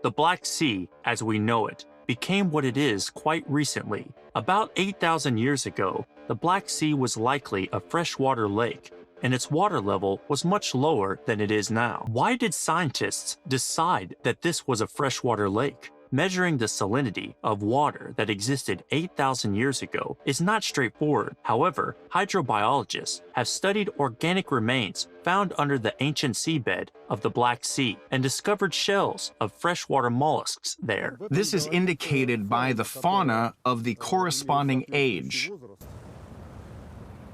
The Black Sea, as we know it, became what it is quite recently. About 8,000 years ago, the Black Sea was likely a freshwater lake, and its water level was much lower than it is now. Why did scientists decide that this was a freshwater lake? Measuring the salinity of water that existed 8,000 years ago is not straightforward. However, hydrobiologists have studied organic remains found under the ancient seabed of the Black Sea and discovered shells of freshwater mollusks there. This is indicated by the fauna of the corresponding age.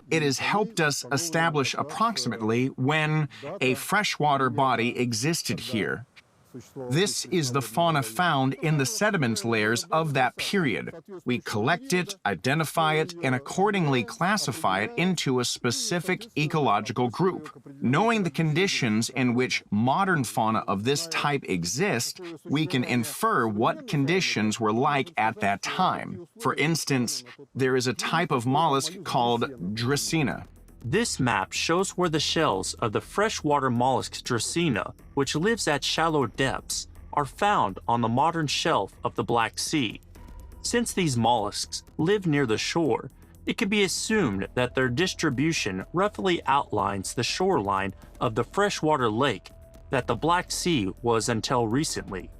It has helped us establish approximately when a freshwater body existed here. This is the fauna found in the sediment layers of that period. We collect it, identify it, and accordingly classify it into a specific ecological group. Knowing the conditions in which modern fauna of this type exist, we can infer what conditions were like at that time. For instance, there is a type of mollusk called Dracaena. This map shows where the shells of the freshwater mollusk Dracaena, which lives at shallow depths, are found on the modern shelf of the Black Sea. Since these mollusks live near the shore, it can be assumed that their distribution roughly outlines the shoreline of the freshwater lake that the Black Sea was until recently.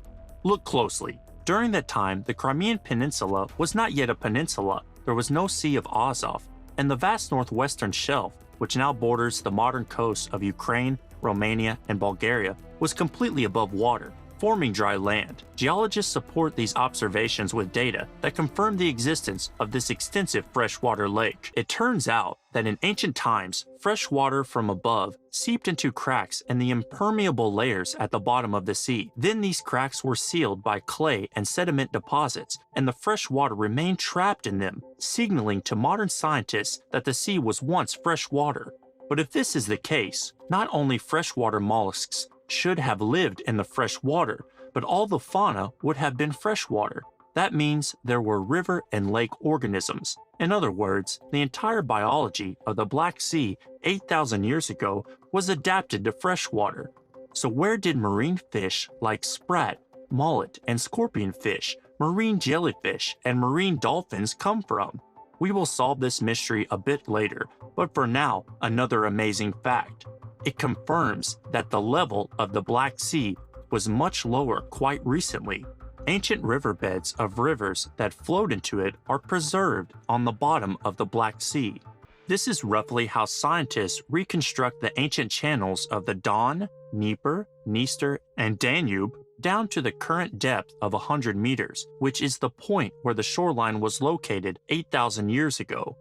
Look closely. During that time, the Crimean Peninsula was not yet a peninsula. There was no Sea of Azov, and the vast northwestern shelf, which now borders the modern coasts of Ukraine, Romania, and Bulgaria, was completely above water, forming dry land. Geologists support these observations with data that confirm the existence of this extensive freshwater lake. It turns out that in ancient times, fresh water from above seeped into cracks in the impermeable layers at the bottom of the sea. Then these cracks were sealed by clay and sediment deposits, and the fresh water remained trapped in them, signaling to modern scientists that the sea was once fresh water. But if this is the case, not only freshwater mollusks should have lived in the fresh water, but all the fauna would have been freshwater. That means there were river and lake organisms. In other words, the entire biology of the Black Sea 8,000 years ago was adapted to freshwater. So where did marine fish like sprat, mullet, and scorpionfish, marine jellyfish, and marine dolphins come from? We will solve this mystery a bit later, but for now, another amazing fact. It confirms that the level of the Black Sea was much lower quite recently. Ancient riverbeds of rivers that flowed into it are preserved on the bottom of the Black Sea. This is roughly how scientists reconstruct the ancient channels of the Don, Dnieper, Dniester, and Danube down to the current depth of 100 meters, which is the point where the shoreline was located 8,000 years ago.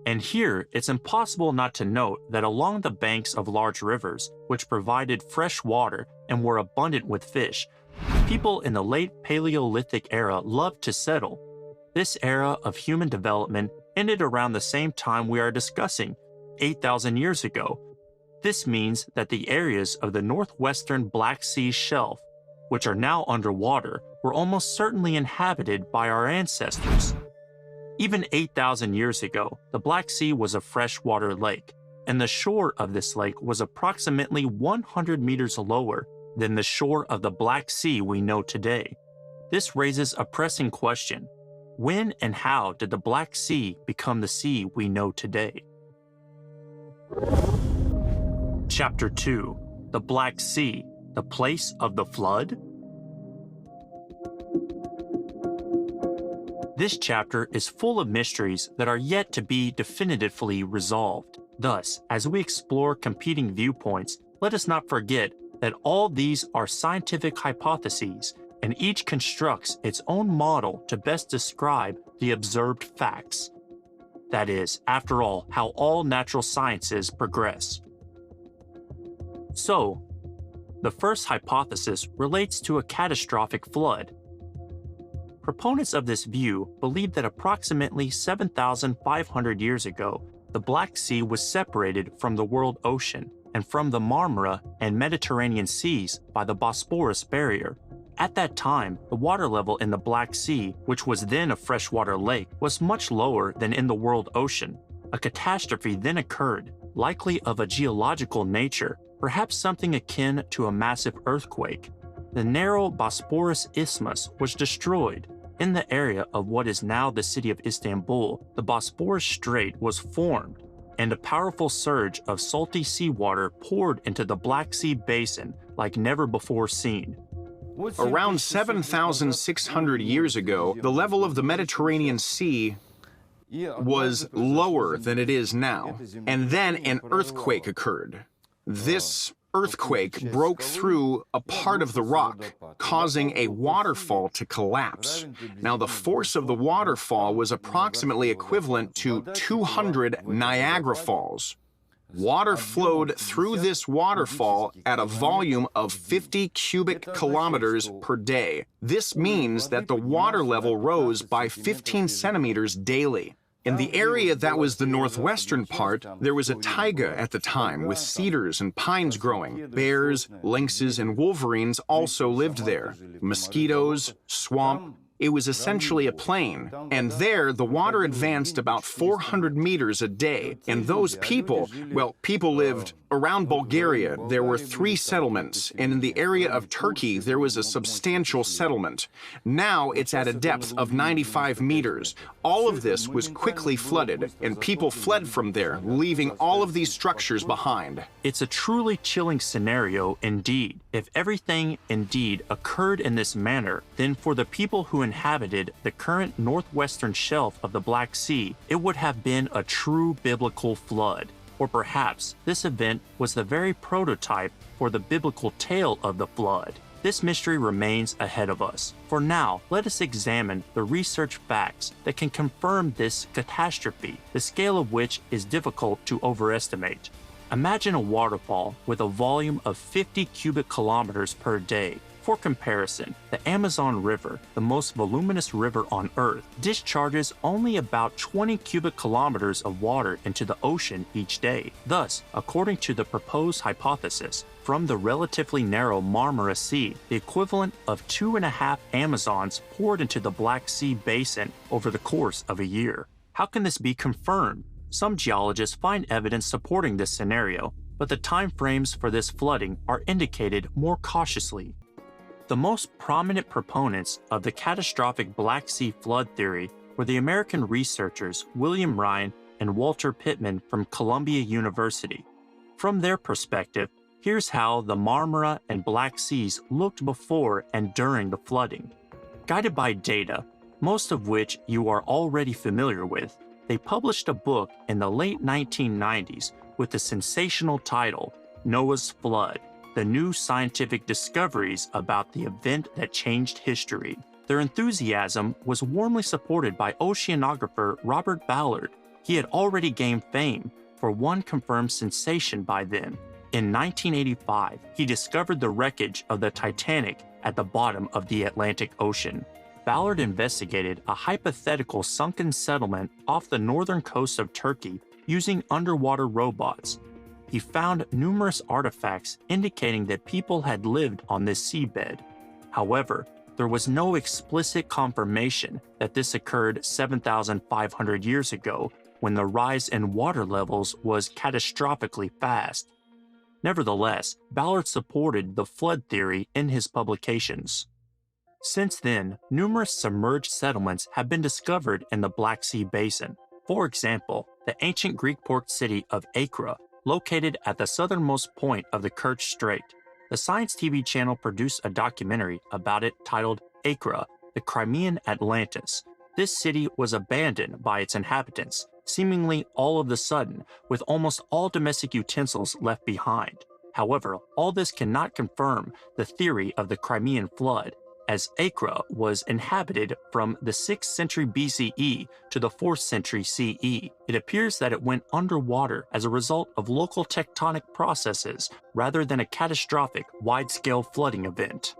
And here, it's impossible not to note that along the banks of large rivers, which provided fresh water and were abundant with fish, people in the late Paleolithic era loved to settle. This era of human development ended around the same time we are discussing, 8,000 years ago. This means that the areas of the northwestern Black Sea shelf, which are now underwater, were almost certainly inhabited by our ancestors. Even 8,000 years ago, the Black Sea was a freshwater lake, and the shore of this lake was approximately 100 meters lower than the shore of the Black Sea we know today. This raises a pressing question. When and how did the Black Sea become the sea we know today? Chapter 2. The Black Sea, the place of the flood? This chapter is full of mysteries that are yet to be definitively resolved. Thus, as we explore competing viewpoints, let us not forget that all these are scientific hypotheses, and each constructs its own model to best describe the observed facts. That is, after all, how all natural sciences progress. So, the first hypothesis relates to a catastrophic flood. Proponents of this view believe that approximately 7,500 years ago, the Black Sea was separated from the world ocean and from the Marmara and Mediterranean seas by the Bosporus barrier. At that time, the water level in the Black Sea, which was then a freshwater lake, was much lower than in the world ocean. A catastrophe then occurred, likely of a geological nature, perhaps something akin to a massive earthquake. The narrow Bosporus Isthmus was destroyed. In the area of what is now the city of Istanbul, the Bosporus Strait was formed, and a powerful surge of salty seawater poured into the Black Sea basin like never before seen. Around 7,600 years ago, the level of the Mediterranean Sea was lower than it is now, and then an earthquake occurred. This earthquake broke through a part of the rock, causing a waterfall to collapse. Now, the force of the waterfall was approximately equivalent to 200 Niagara Falls. Water flowed through this waterfall at a volume of 50 cubic kilometers per day. This means that the water level rose by 15 centimeters daily. In the area that was the northwestern part, there was a taiga at the time with cedars and pines growing. Bears, lynxes, and wolverines also lived there. Mosquitoes, swamp. It was essentially a plain, and there the water advanced about 400 meters a day, and those people, well, people lived around Bulgaria. There were 3 settlements, and in the area of Turkey there was a substantial settlement. Now it's at a depth of 95 meters. All of this was quickly flooded, and people fled from there, leaving all of these structures behind. It's a truly chilling scenario indeed. If everything indeed occurred in this manner, then for the people who inhabited the current northwestern shelf of the Black Sea, it would have been a true biblical flood. Or perhaps this event was the very prototype for the biblical tale of the flood. This mystery remains ahead of us. For now, let us examine the research facts that can confirm this catastrophe, the scale of which is difficult to overestimate. Imagine a waterfall with a volume of 50 cubic kilometers per day. For comparison, the Amazon River, the most voluminous river on Earth, discharges only about 20 cubic kilometers of water into the ocean each day. Thus, according to the proposed hypothesis, from the relatively narrow Marmara Sea, the equivalent of 2.5 Amazons poured into the Black Sea basin over the course of a year. How can this be confirmed? Some geologists find evidence supporting this scenario, but the time frames for this flooding are indicated more cautiously. The most prominent proponents of the catastrophic Black Sea flood theory were the American researchers William Ryan and Walter Pittman from Columbia University. From their perspective, here's how the Marmara and Black Seas looked before and during the flooding. Guided by data, most of which you are already familiar with, they published a book in the late 1990s with the sensational title, Noah's Flood: The New Scientific Discoveries About the Event That Changed History. Their enthusiasm was warmly supported by oceanographer Robert Ballard. He had already gained fame for one confirmed sensation by then. In 1985, he discovered the wreckage of the Titanic at the bottom of the Atlantic Ocean. Ballard investigated a hypothetical sunken settlement off the northern coast of Turkey using underwater robots. He found numerous artifacts indicating that people had lived on this seabed. However, there was no explicit confirmation that this occurred 7,500 years ago when the rise in water levels was catastrophically fast. Nevertheless, Ballard supported the flood theory in his publications. Since then, numerous submerged settlements have been discovered in the Black Sea basin. For example, the ancient Greek port city of Acre, located at the southernmost point of the Kerch Strait. The Science TV channel produced a documentary about it titled Acre, the Crimean Atlantis. This city was abandoned by its inhabitants, seemingly all of the sudden, with almost all domestic utensils left behind. However, all this cannot confirm the theory of the Crimean flood, as Acre was inhabited from the 6th century BCE to the 4th century CE. It appears that it went underwater as a result of local tectonic processes rather than a catastrophic, wide-scale flooding event.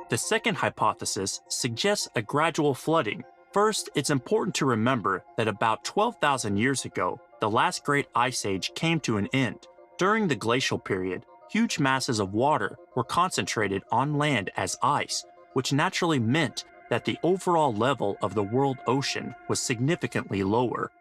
The second hypothesis suggests a gradual flooding. First, it's important to remember that about 12,000 years ago, the last great ice age came to an end. During the glacial period, huge masses of water were concentrated on land as ice, which naturally meant that the overall level of the world ocean was significantly lower.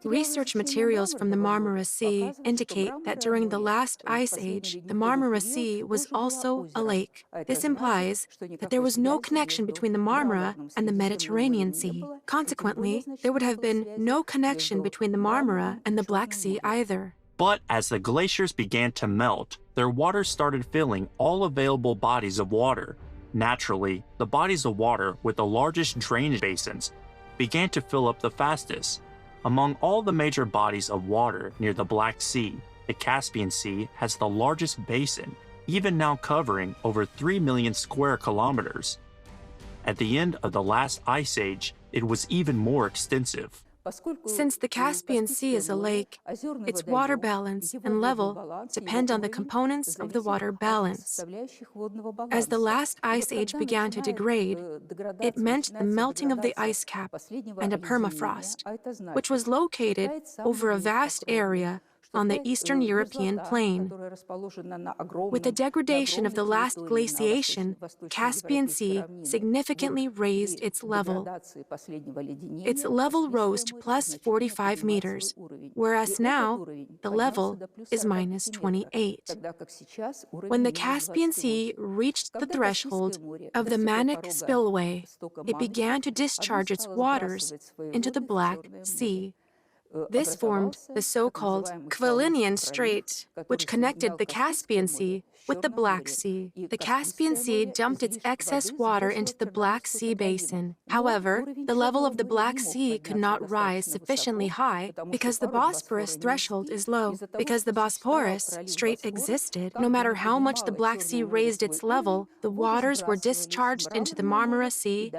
Research materials from the Marmara Sea indicate that during the last ice age, the Marmara Sea was also a lake. This implies that there was no connection between the Marmara and the Mediterranean Sea. Consequently, there would have been no connection between the Marmara and the Black Sea either. But as the glaciers began to melt, their water started filling all available bodies of water. Naturally, the bodies of water with the largest drainage basins began to fill up the fastest. Among all the major bodies of water near the Black Sea, the Caspian Sea has the largest basin, even now covering over 3 million square kilometers. At the end of the last ice age, it was even more extensive. Since the Caspian Sea is a lake, its water balance and level depend on the components of the water balance. As the last ice age began to degrade, it meant the melting of the ice cap and a permafrost, which was located over a vast area on the Eastern European plain. With the degradation of the last glaciation, Caspian Sea significantly raised its level. Its level rose to plus 45 meters, whereas now the level is minus 28. When the Caspian Sea reached the threshold of the Manic spillway, it began to discharge its waters into the Black Sea. This formed the so-called Kvylinian Strait, which connected the Caspian Sea with the Black Sea. The Caspian Sea dumped its excess water into the Black Sea basin. However, the level of the Black Sea could not rise sufficiently high because the Bosporus threshold is low. Because the Bosporus Strait existed, no matter how much the Black Sea raised its level, the waters were discharged into the Marmara Sea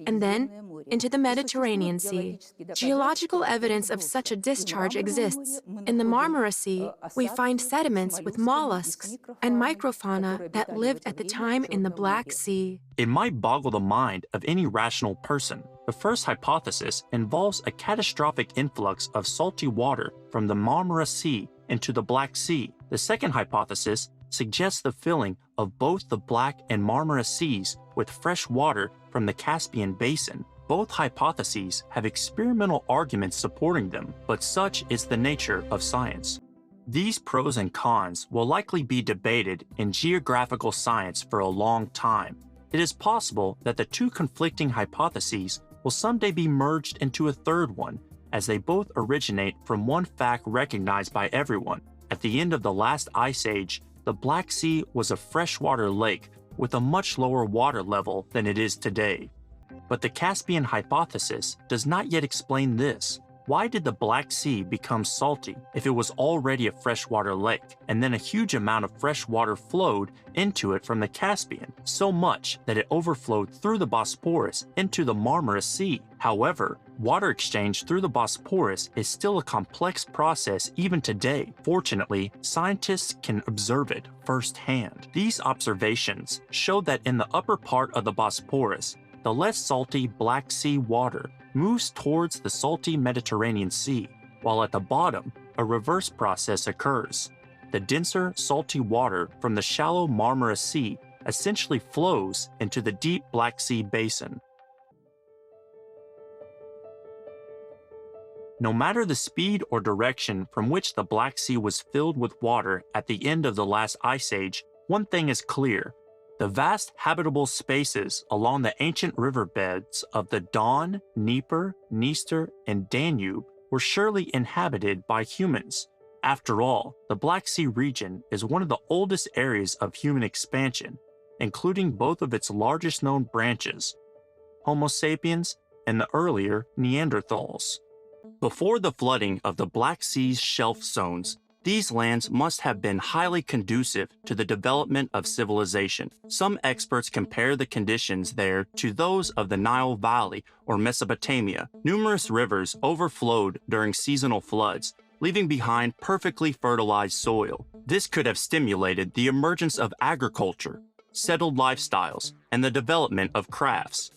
and then into the Mediterranean Sea. Geological evidence of such a discharge exists. In the Marmara Sea, we find sediments with mollusks and microfauna that lived at the time in the Black Sea. It might boggle the mind of any rational person. The first hypothesis involves a catastrophic influx of salty water from the Marmara Sea into the Black Sea. The second hypothesis suggests the filling of both the Black and Marmara Seas with fresh water from the Caspian Basin. Both hypotheses have experimental arguments supporting them, but such is the nature of science. These pros and cons will likely be debated in geographical science for a long time. It is possible that the two conflicting hypotheses will someday be merged into a third one, as they both originate from one fact recognized by everyone. At the end of the last ice age, the Black Sea was a freshwater lake with a much lower water level than it is today. But the Caspian hypothesis does not yet explain this. Why did the Black Sea become salty if it was already a freshwater lake, and then a huge amount of fresh water flowed into it from the Caspian, so much that it overflowed through the Bosporus into the Marmara Sea? However, water exchange through the Bosporus is still a complex process even today. Fortunately, scientists can observe it firsthand. These observations show that in the upper part of the Bosporus, the less salty Black Sea water moves towards the salty Mediterranean Sea, while at the bottom, a reverse process occurs. The denser, salty water from the shallow Marmara Sea essentially flows into the deep Black Sea basin. No matter the speed or direction from which the Black Sea was filled with water at the end of the last ice age, one thing is clear. The vast habitable spaces along the ancient riverbeds of the Don, Dnieper, Dniester, and Danube were surely inhabited by humans. After all, the Black Sea region is one of the oldest areas of human expansion, including both of its largest known branches, Homo sapiens and the earlier Neanderthals. Before the flooding of the Black Sea's shelf zones, these lands must have been highly conducive to the development of civilization. Some experts compare the conditions there to those of the Nile Valley or Mesopotamia. Numerous rivers overflowed during seasonal floods, leaving behind perfectly fertilized soil. This could have stimulated the emergence of agriculture, settled lifestyles, and the development of crafts.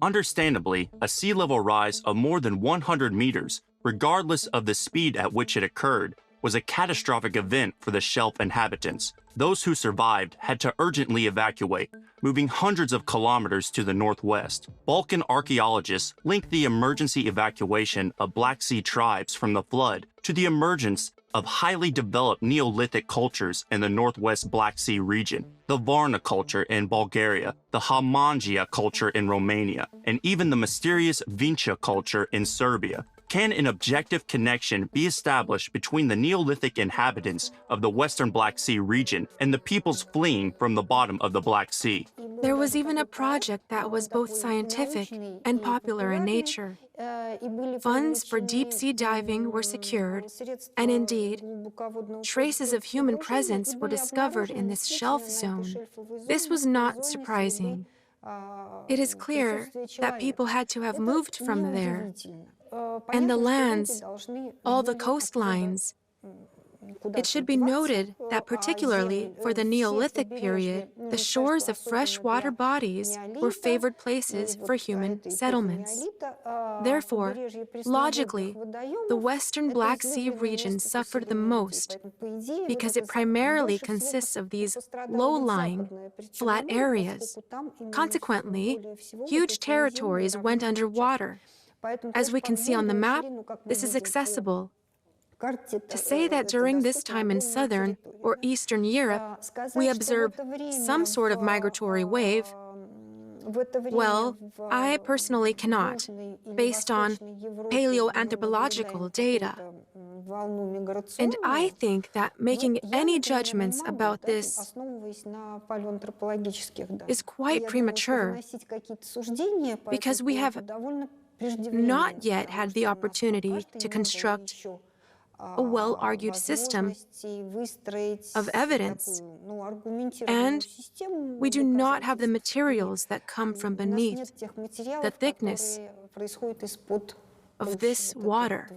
Understandably, a sea level rise of more than 100 meters, regardless of the speed at which it occurred, was a catastrophic event for the shelf inhabitants. Those who survived had to urgently evacuate, moving hundreds of kilometers to the northwest. Balkan archaeologists link the emergency evacuation of Black Sea tribes from the flood to the emergence of highly developed Neolithic cultures in the northwest Black Sea region, the Varna culture in Bulgaria, the Hamangia culture in Romania, and even the mysterious Vinča culture in Serbia. Can an objective connection be established between the Neolithic inhabitants of the western Black Sea region and the peoples fleeing from the bottom of the Black Sea? There was even a project that was both scientific and popular in nature. Funds for deep-sea diving were secured, and indeed, traces of human presence were discovered in this shelf zone. This was not surprising. It is clear that people had to have moved from there, and the lands, all the coastlines. It should be noted that particularly for the Neolithic period, the shores of freshwater bodies were favored places for human settlements. Therefore, logically, the western Black Sea region suffered the most because it primarily consists of these low-lying, flat areas. Consequently, huge territories went underwater. As we can see on the map, this is accessible. To say that during this time in southern or eastern Europe, we observe some sort of migratory wave, well, I personally cannot, based on paleoanthropological data. And I think that making any judgments about this is quite premature, because we have not yet had the opportunity to construct a well-argued system of evidence, and we do not have the materials that come from beneath the thickness of this water.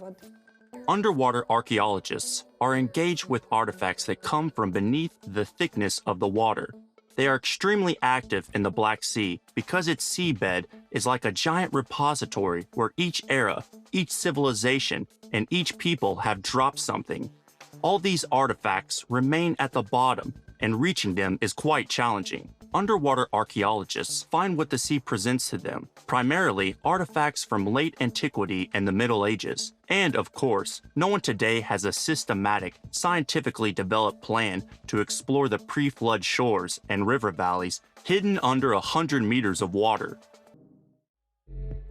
Underwater archaeologists are engaged with artifacts that come from beneath the thickness of the water. They are extremely active in the Black Sea because its seabed is like a giant repository where each era, each civilization, and each people have dropped something. All these artifacts remain at the bottom, and reaching them is quite challenging. Underwater archaeologists find what the sea presents to them, primarily artifacts from late antiquity and the Middle Ages. And of course, no one today has a systematic, scientifically developed plan to explore the pre-flood shores and river valleys hidden under 100 meters of water.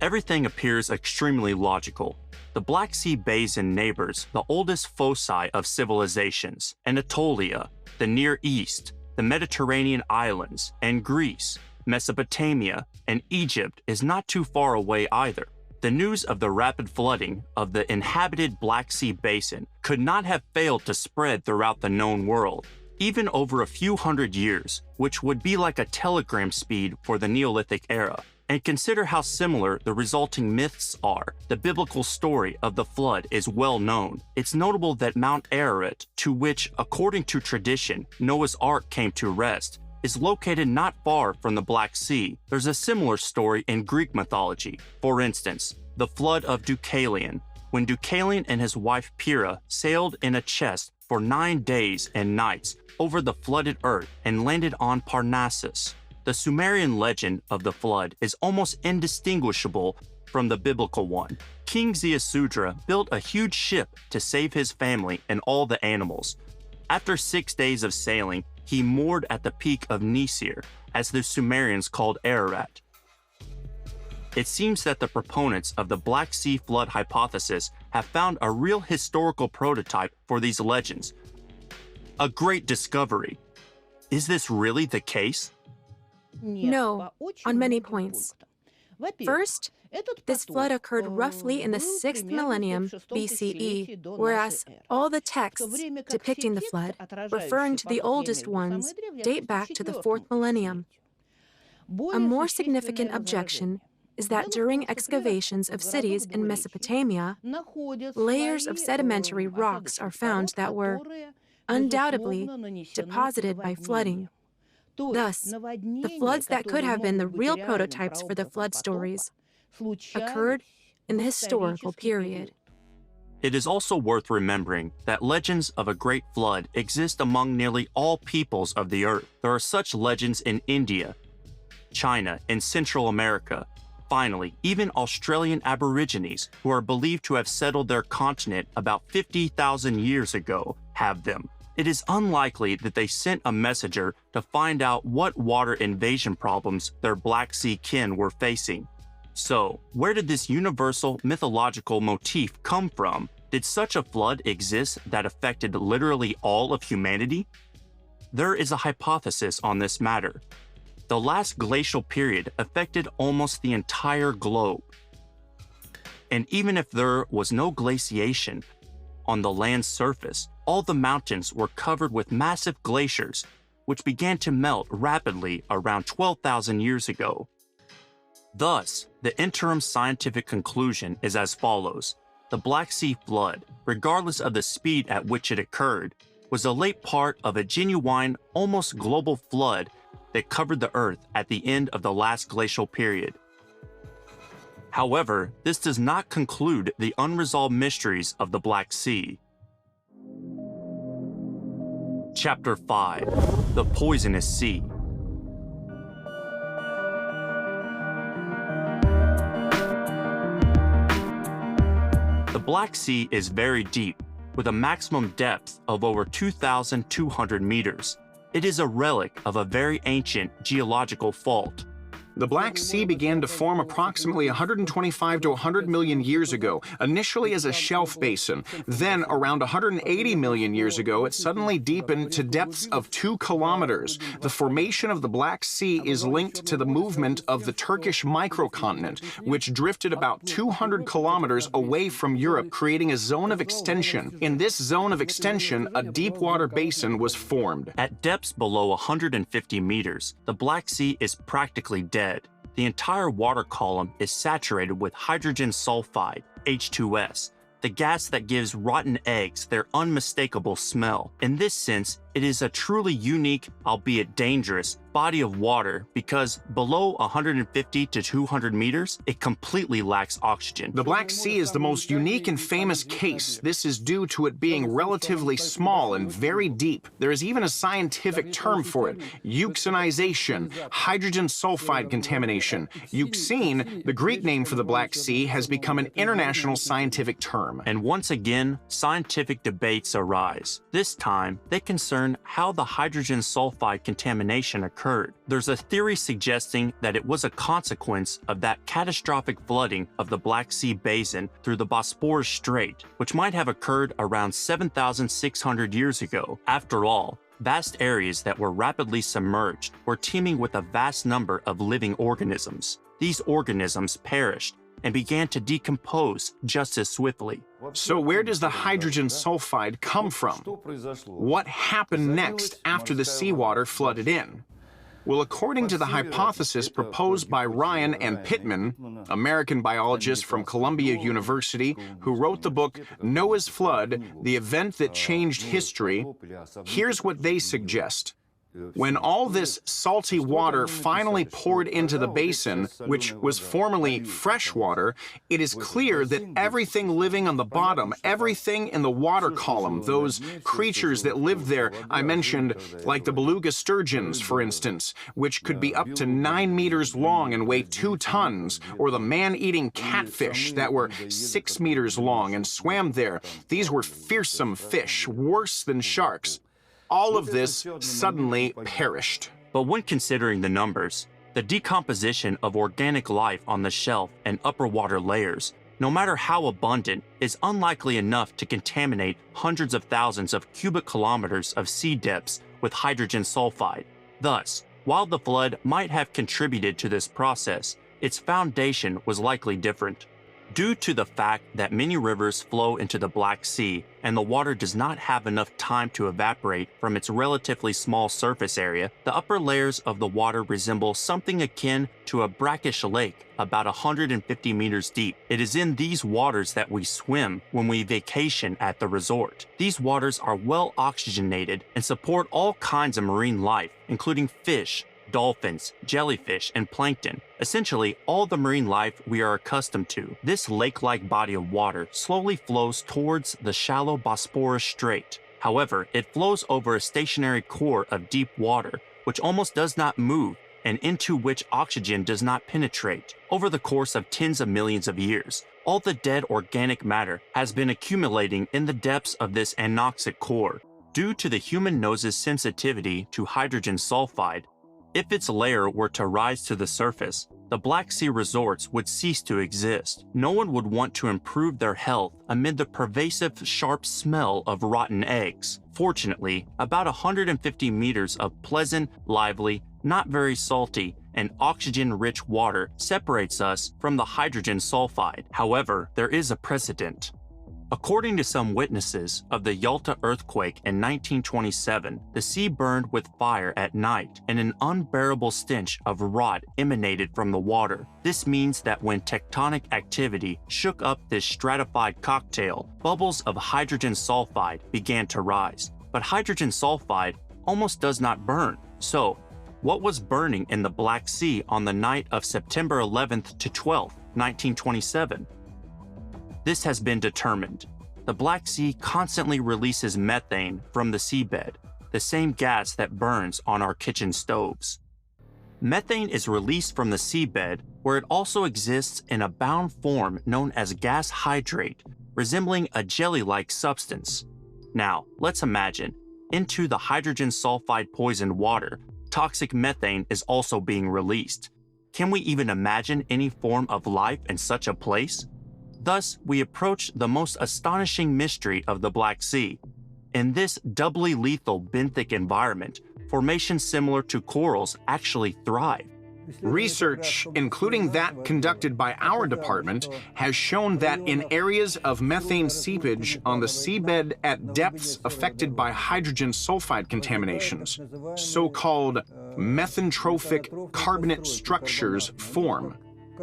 Everything appears extremely logical. The Black Sea Basin neighbors the oldest foci of civilizations, Anatolia, the Near East, the Mediterranean islands, and Greece, Mesopotamia, and Egypt is not too far away either. The news of the rapid flooding of the inhabited Black Sea Basin could not have failed to spread throughout the known world, even over a few hundred years, which would be like a telegram speed for the Neolithic era. And consider how similar the resulting myths are. The biblical story of the flood is well known. It's notable that Mount Ararat, to which, according to tradition, Noah's Ark came to rest, is located not far from the Black Sea. There's a similar story in Greek mythology. For instance, the flood of Deucalion, when Deucalion and his wife Pyrrha sailed in a chest for 9 days and nights over the flooded earth and landed on Parnassus. The Sumerian legend of the flood is almost indistinguishable from the biblical one. King Ziusudra built a huge ship to save his family and all the animals. After 6 days of sailing, he moored at the peak of Nisir, as the Sumerians called Ararat. It seems that the proponents of the Black Sea flood hypothesis have found a real historical prototype for these legends. A great discovery. Is this really the case? No, on many points. First, this flood occurred roughly in the 6th millennium BCE, whereas all the texts depicting the flood, referring to the oldest ones, date back to the 4th millennium. A more significant objection is that during excavations of cities in Mesopotamia, layers of sedimentary rocks are found that were undoubtedly deposited by flooding. Thus, the floods that could have been the real prototypes for the flood stories occurred in the historical period. It is also worth remembering that legends of a great flood exist among nearly all peoples of the earth. There are such legends in India, China, and Central America. Finally, even Australian Aborigines, who are believed to have settled their continent about 50,000 years ago, have them. It is unlikely that they sent a messenger to find out what water invasion problems their Black Sea kin were facing. So, where did this universal mythological motif come from? Did such a flood exist that affected literally all of humanity? There is a hypothesis on this matter. The last glacial period affected almost the entire globe. And even if there was no glaciation on the land's surface, all the mountains were covered with massive glaciers, which began to melt rapidly around 12,000 years ago. Thus, the interim scientific conclusion is as follows. The Black Sea flood, regardless of the speed at which it occurred, was a late part of a genuine, almost global flood that covered the Earth at the end of the last glacial period. However, this does not conclude the unresolved mysteries of the Black Sea. Chapter 5: The Poisonous Sea. The Black Sea is very deep, with a maximum depth of over 2,200 meters. It is a relic of a very ancient geological fault. The Black Sea began to form approximately 125 to 100 million years ago, initially as a shelf basin. Then, around 180 million years ago, it suddenly deepened to depths of 2 kilometers. The formation of the Black Sea is linked to the movement of the Turkish microcontinent, which drifted about 200 kilometers away from Europe, creating a zone of extension. In this zone of extension, a deep water basin was formed. At depths below 150 meters, the Black Sea is practically dead. The entire water column is saturated with hydrogen sulphide, H2S, the gas that gives rotten eggs their unmistakable smell. In this sense, it is a truly unique, albeit dangerous, body of water because below 150 to 200 meters, it completely lacks oxygen. The Black Sea is the most unique and famous case. This is due to it being relatively small and very deep. There is even a scientific term for it: euxinization, hydrogen sulfide contamination. Euxine, the Greek name for the Black Sea, has become an international scientific term. And once again, scientific debates arise. This time, they concern how the hydrogen sulfide contamination occurred. There's a theory suggesting that it was a consequence of that catastrophic flooding of the Black Sea basin through the Bosporus Strait, which might have occurred around 7,600 years ago. After all, vast areas that were rapidly submerged were teeming with a vast number of living organisms. These organisms perished and began to decompose just as swiftly. So where does the hydrogen sulfide come from? What happened next after the seawater flooded in? Well, according to the hypothesis proposed by Ryan and Pittman, American biologists from Columbia University, who wrote the book Noah's Flood: The Event That Changed History, here's what they suggest. When all this salty water finally poured into the basin, which was formerly fresh water, it is clear that everything living on the bottom, everything in the water column, those creatures that lived there, I mentioned, like the beluga sturgeons, for instance, which could be up to 9 meters long and weigh 2 tons, or the man-eating catfish that were 6 meters long and swam there. These were fearsome fish, worse than sharks. All of this suddenly perished. But when considering the numbers, the decomposition of organic life on the shelf and upper water layers, no matter how abundant, is unlikely enough to contaminate hundreds of thousands of cubic kilometers of sea depths with hydrogen sulfide. Thus, while the flood might have contributed to this process, its foundation was likely different. Due to the fact that many rivers flow into the Black Sea and the water does not have enough time to evaporate from its relatively small surface area, the upper layers of the water resemble something akin to a brackish lake about 150 meters deep. It is in these waters that we swim when we vacation at the resort. These waters are well oxygenated and support all kinds of marine life, including fish, dolphins, jellyfish, and plankton, essentially all the marine life we are accustomed to. This lake-like body of water slowly flows towards the shallow Bosporus Strait. However, it flows over a stationary core of deep water, which almost does not move and into which oxygen does not penetrate. Over the course of tens of millions of years, all the dead organic matter has been accumulating in the depths of this anoxic core. Due to the human nose's sensitivity to hydrogen sulphide, if its layer were to rise to the surface, the Black Sea resorts would cease to exist. No one would want to improve their health amid the pervasive, sharp smell of rotten eggs. Fortunately, about 150 meters of pleasant, lively, not very salty, and oxygen-rich water separates us from the hydrogen sulphide. However, there is a precedent. According to some witnesses of the Yalta earthquake in 1927, the sea burned with fire at night, and an unbearable stench of rot emanated from the water. This means that when tectonic activity shook up this stratified cocktail, bubbles of hydrogen sulphide began to rise. But hydrogen sulphide almost does not burn. So, what was burning in the Black Sea on the night of September 11th to 12th, 1927? This has been determined. The Black Sea constantly releases methane from the seabed, the same gas that burns on our kitchen stoves. Methane is released from the seabed, where it also exists in a bound form known as gas hydrate, resembling a jelly-like substance. Now, let's imagine, into the hydrogen sulphide poisoned water, toxic methane is also being released. Can we even imagine any form of life in such a place? Thus, we approach the most astonishing mystery of the Black Sea. In this doubly lethal benthic environment, formations similar to corals actually thrive. Research, including that conducted by our department, has shown that in areas of methane seepage on the seabed at depths affected by hydrogen sulphide contaminations, so-called methanotrophic carbonate structures form.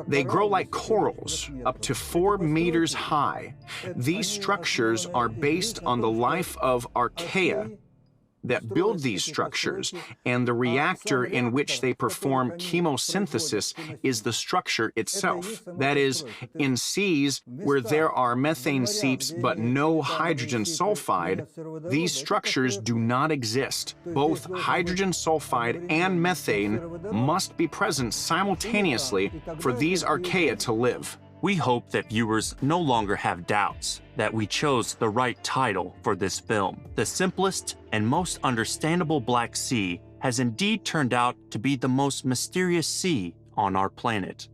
They grow like corals, up to 4 meters high. These structures are based on the life of archaea that build these structures, and the reactor in which they perform chemosynthesis is the structure itself. That is, in seas where there are methane seeps but no hydrogen sulphide, these structures do not exist. Both hydrogen sulphide and methane must be present simultaneously for these archaea to live. We hope that viewers no longer have doubts that we chose the right title for this film. The simplest and most understandable Black Sea has indeed turned out to be the most mysterious sea on our planet.